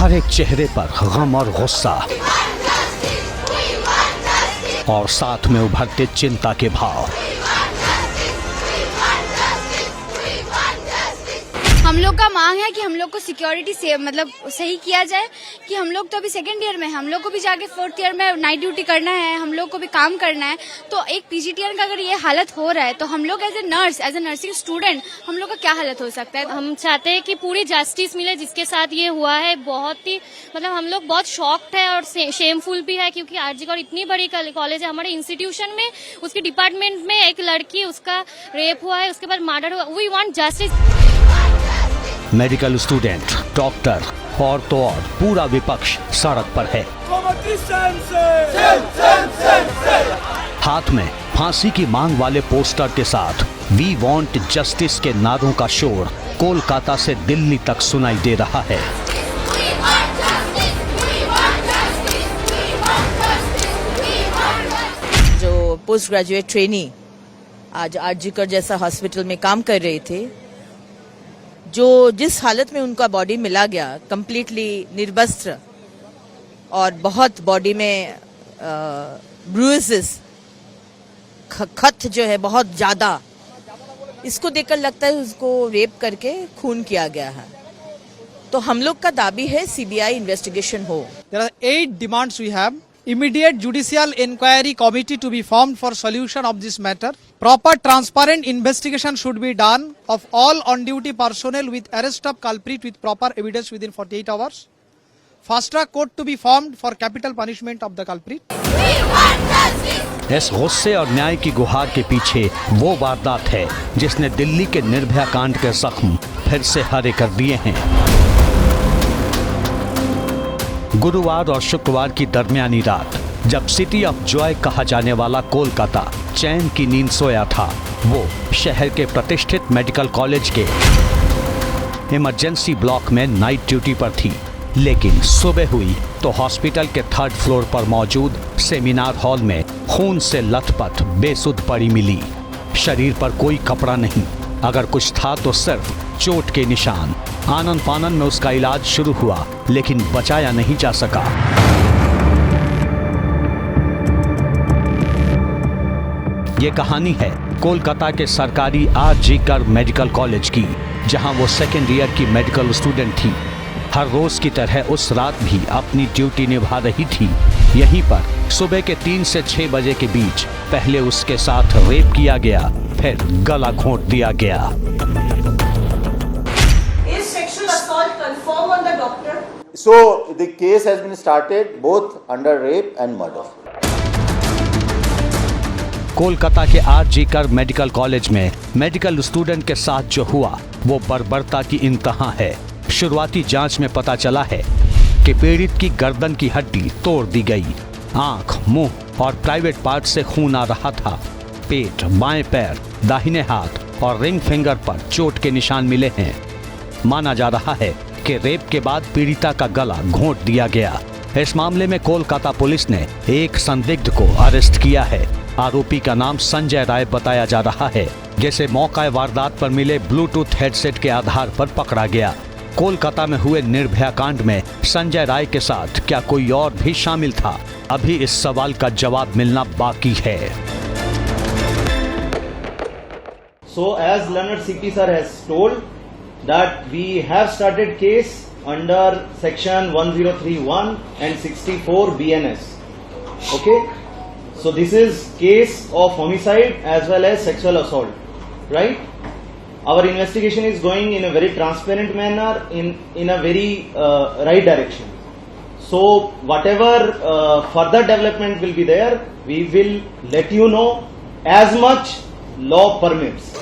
हर एक चेहरे पर गम और गुस्सा और साथ में उभरते चिंता के भाव। हम लोग का मांग है कि हम लोग को सिक्योरिटी से मतलब सही किया जाए कि हम लोग तो अभी सेकेंड ईयर में हैं, हम लोग को भी जाके फोर्थ ईयर में नाइट ड्यूटी करना है, हम लोग को भी काम करना है। तो एक पीजीटीआर का अगर ये हालत हो रहा है तो हम लोग as a nurse, as a nursing student, हम लोग का क्या हालत हो सकता है। हम चाहते हैं कि पूरी जस्टिस मिले जिसके साथ ये हुआ है। बहुत ही मतलब हम लोग बहुत शॉक्ड है और शेमफुल भी है, क्योंकि आरजी कॉलेज इतनी बड़ी कॉलेज है, हमारे इंस्टीट्यूशन में उसके डिपार्टमेंट में एक लड़की उसका रेप हुआ है, उसके बाद मर्डर हुआ। We want justice. Medical student, doctor और तो और पूरा विपक्ष सड़क पर है। हाथ में फांसी की मांग वाले पोस्टर के साथ वी वांट जस्टिस के नारों का शोर कोलकाता से दिल्ली तक सुनाई दे रहा है। जो पोस्ट ग्रेजुएट ट्रेनी आज आरजीकर जैसा हॉस्पिटल में काम कर रहे थे, जो जिस हालत में उनका बॉडी मिला गया, कंप्लीटली निर्वस्त्र और बहुत बॉडी में ब्रूसेस, खत जो है बहुत ज्यादा, इसको देखकर लगता है उसको रेप करके खून किया गया है। तो हम लोग का दाबी है सीबीआई इन्वेस्टिगेशन हो। There are 8 demands we have. Immediate judicial inquiry committee to be formed for solution of this matter. Proper transparent investigation should be done of all on-duty personnel with arrest of culprit with proper evidence within 48 hours. Fast track court to be formed for capital punishment of the culprit. इस गुस्से और न्याय की गुहार के पीछे वो वारदात है जिसने दिल्ली के निर्भया कांड के जख्म फिर से हरे कर दिए हैं। गुरुवार और शुक्रवार की दरमियानी रात जब सिटी ऑफ जॉय कहा जाने वाला कोलकाता चैन की नींद सोया था, वो शहर के प्रतिष्ठित मेडिकल कॉलेज के इमरजेंसी ब्लॉक में नाइट ड्यूटी पर थी। लेकिन सुबह हुई तो हॉस्पिटल के 3rd फ्लोर पर मौजूद सेमिनार हॉल में खून से लथपथ बेसुध पड़ी मिली। शरीर पर कोई कपड़ा नहीं, अगर कुछ था तो सिर्फ चोट के निशान। आनन फानन में उसका इलाज शुरू हुआ लेकिन बचाया नहीं जा सका। ये कहानी है कोलकाता के सरकारी आरजीकर मेडिकल कॉलेज की, जहां वो सेकेंड ईयर की मेडिकल स्टूडेंट थी। हर रोज की तरह उस रात भी अपनी ड्यूटी निभा रही थी। यहीं पर सुबह के 3 से 6 बजे के बीच पहले उसके साथ रेप किया गया, फिर गला घोंट दिया गया। So the case has been started both under rape and murder. Kolkata के आरजीकर मेडिकल कॉलेज में मेडिकल स्टूडेंट के साथ जो हुआ वो बर्बरता की इंतहा है। शुरुआती जांच में पता चला है कि पीड़ित की गर्दन की हड्डी तोड़ दी गई, आंख, मुंह और प्राइवेट पार्ट से खून आ रहा था। पेट, बाएं पैर, दाहिने हाथ और रिंग फिंगर पर चोट के निशान मिले हैं। माना जा रहा है कि रेप के बाद पीड़िता का गला घोंट दिया गया। इस मामले में कोलकाता पुलिस ने एक संदिग्ध को अरेस्ट किया है। आरोपी का नाम संजय राय बताया जा रहा है, जिसे मौका वारदात पर मिले ब्लूटूथ हेडसेट के आधार पर पकड़ा गया। कोलकाता में हुए निर्भया कांड में संजय राय के साथ क्या कोई और भी शामिल था? अभी इस सवाल का जवाब मिलना बाकी है। So as Leonard CP sir has told that we have started case under section 1031 and 64 BNS. Okay, so this is case of homicide as well as sexual assault, right? Our investigation is going in a very transparent manner, in a very right direction. So whatever further development will be there, we will let you know as much law permits.